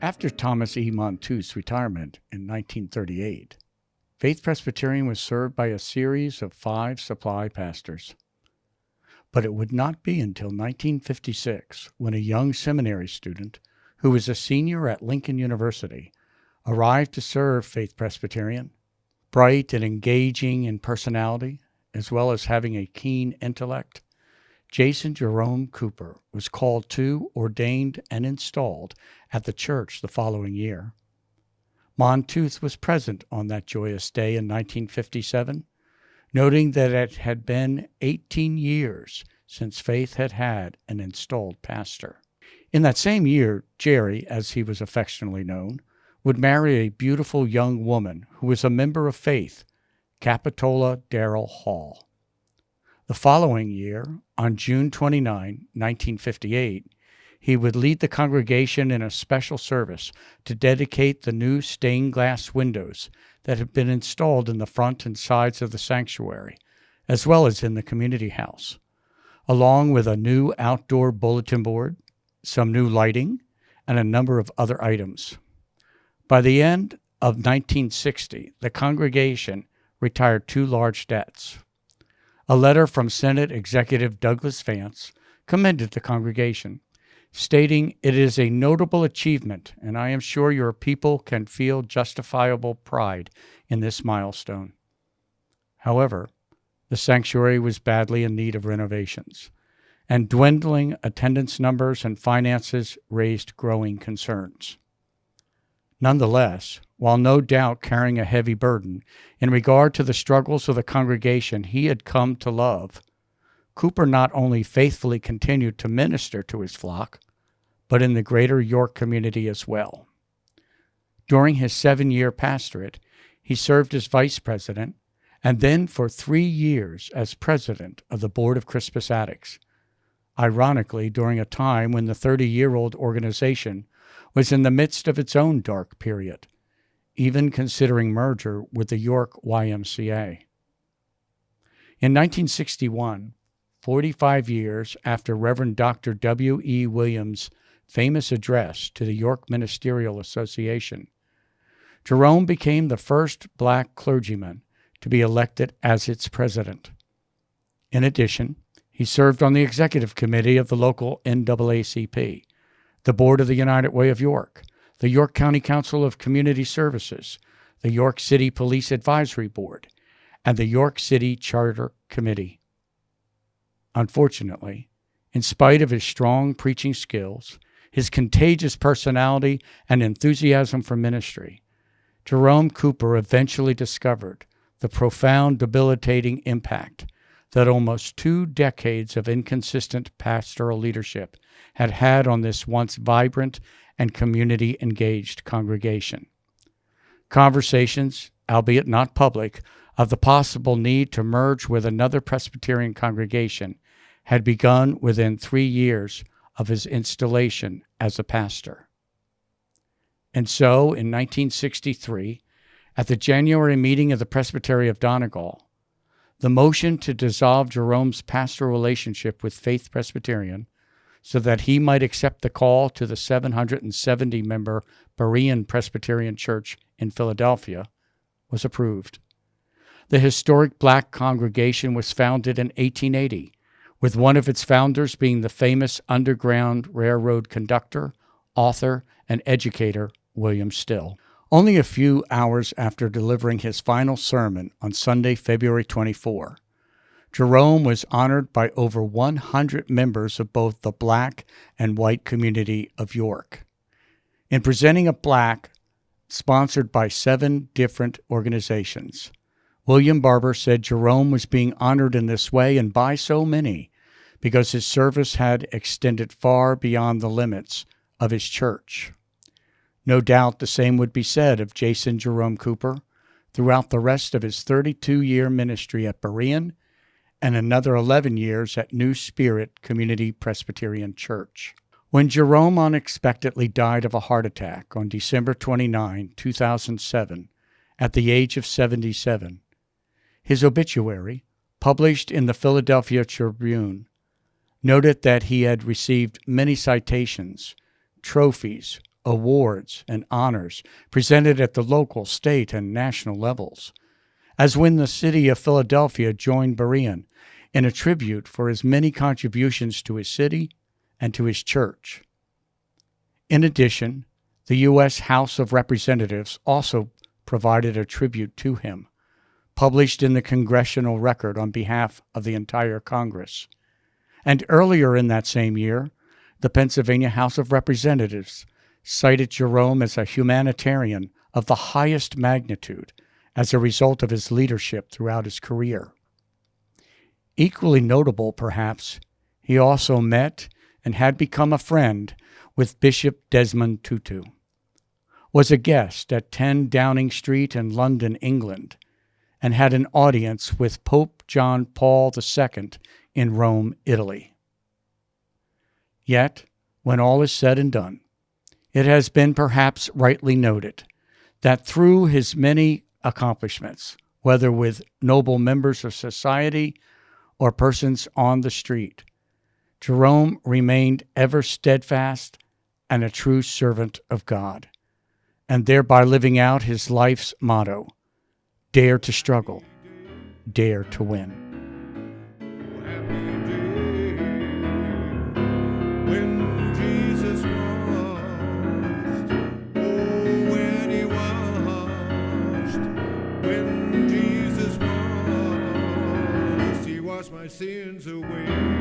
After Thomas E. Montooth's retirement in 1938, Faith Presbyterian was served by a series of 5 supply pastors. But it would not be until 1956 when a young seminary student who was a senior at Lincoln University arrived to serve Faith Presbyterian. Bright and engaging in personality, as well as having a keen intellect, Jason Jerome Cooper was called to, ordained, and installed at the church the following year. Montooth was present on that joyous day in 1957, noting that it had been 18 years since Faith had had an installed pastor. In that same year, Jerry, as he was affectionately known, would marry a beautiful young woman who was a member of Faith, Capitola Darrell Hall. The following year, on June 29, 1958, he would lead the congregation in a special service to dedicate the new stained glass windows that had been installed in the front and sides of the sanctuary, as well as in the community house, along with a new outdoor bulletin board, some new lighting, and a number of other items. By the end of 1960, the congregation retired 2 large debts. A letter from Senate Executive Douglas Vance commended the congregation, stating, "It is a notable achievement, and I am sure your people can feel justifiable pride in this milestone." However, the sanctuary was badly in need of renovations, and dwindling attendance numbers and finances raised growing concerns. Nonetheless, while no doubt carrying a heavy burden in regard to the struggles of the congregation he had come to love, Cooper not only faithfully continued to minister to his flock, but in the greater York community as well. During his 7-year pastorate, he served as vice president and then for 3 years as president of the Board of Crispus Attucks, ironically during a time when the 30-year-old organization was in the midst of its own dark period, even considering merger with the York YMCA. In 1961, 45 years after Reverend Dr. W. E. Williams' famous address to the York Ministerial Association, Jerome became the first black clergyman to be elected as its president. In addition, he served on the executive committee of the local NAACP, the Board of the United Way of York, the York County Council of Community Services, the York City Police Advisory Board, and the York City Charter Committee. Unfortunately, in spite of his strong preaching skills, his contagious personality, and enthusiasm for ministry, Jerome Cooper eventually discovered the profound, debilitating impact that almost 2 decades of inconsistent pastoral leadership had had on this once vibrant and community-engaged congregation. Conversations, albeit not public, of the possible need to merge with another Presbyterian congregation had begun within 3 years of his installation as a pastor. And so, in 1963, at the January meeting of the Presbytery of Donegal, the motion to dissolve Jerome's pastoral relationship with Faith Presbyterian so that he might accept the call to the 770-member Berean Presbyterian Church in Philadelphia was approved. The historic black congregation was founded in 1880, with one of its founders being the famous Underground Railroad conductor, author, and educator William Still. Only a few hours after delivering his final sermon on Sunday, February 24, Jerome was honored by over 100 members of both the black and white community of York. In presenting a plaque sponsored by 7 different organizations, William Barber said Jerome was being honored in this way and by so many because his service had extended far beyond the limits of his church. No doubt the same would be said of Jason Jerome Cooper throughout the rest of his 32-year ministry at Berean and another 11 years at New Spirit Community Presbyterian Church. When Jerome unexpectedly died of a heart attack on December 29, 2007, at the age of 77, his obituary, published in the Philadelphia Tribune, noted that he had received many citations, trophies, awards, and honors presented at the local, state, and national levels, as when the city of Philadelphia joined Berean in a tribute for his many contributions to his city and to his church. In addition, the U.S. House of Representatives also provided a tribute to him, published in the Congressional Record on behalf of the entire Congress. And earlier in that same year, the Pennsylvania House of Representatives cited Jerome as a humanitarian of the highest magnitude as a result of his leadership throughout his career. Equally notable, perhaps, he also met and had become a friend with Bishop Desmond Tutu, was a guest at 10 Downing Street in London, England, and had an audience with Pope John Paul II in Rome, Italy. Yet, when all is said and done, it has been perhaps rightly noted that through his many accomplishments, whether with noble members of society or persons on the street, Jerome remained ever steadfast and a true servant of God, and thereby living out his life's motto, dare to struggle, dare to win. When Jesus washed, oh, when he washed, when Jesus washed, he washed my sins away.